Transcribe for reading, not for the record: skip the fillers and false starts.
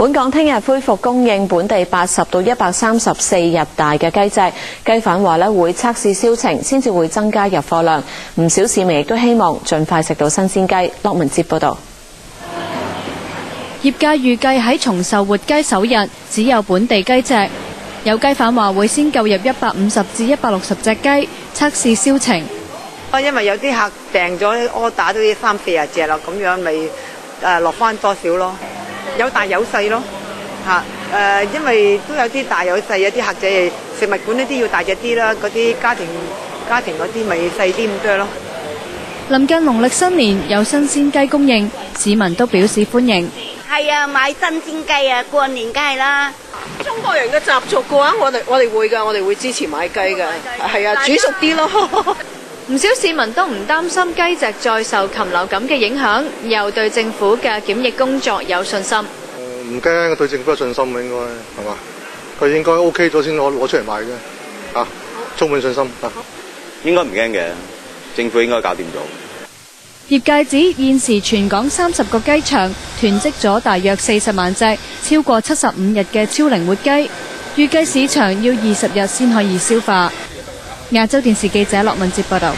本港聽日恢復供應本地80到134日大嘅雞隻，雞販話會測試銷情，先至會增加入貨量。唔少市民亦都希望盡快食到新鮮雞。駱文哲報導。業界預計喺重售活雞首日只有本地雞隻，有雞販話會先購入150至160隻雞，測試銷情。因為有啲客訂咗order都要30-40隻啦，咁樣咪落翻多少咯？有大有細咯，因為都有啲大有細，有啲客仔食物館呢啲要大隻啲啦，嗰啲家庭嗰啲咪細啲咁多咯。臨近農曆新年有新鮮雞供應，市民都表示歡迎。係啊，買新鮮雞啊，過年梗係啦。中國人嘅習俗嘅話，我哋會㗎，我哋會支持買雞㗎。係啊，煮熟啲咯。唔少市民都唔擔心雞隻再受禽流感嘅影響，又對政府嘅檢疫工作有信心。唔驚，我對政府有信心嘅，應該係嘛？佢應該 OK 咗先攞出嚟賣嘅，充滿信心。應該唔驚嘅，政府應該搞掂咗。業界指現時全港30個雞場囤積咗大約40萬隻，超過75日嘅超齡活雞，預計市場要20日先可以消化。亞洲電視記者駱文哲報道。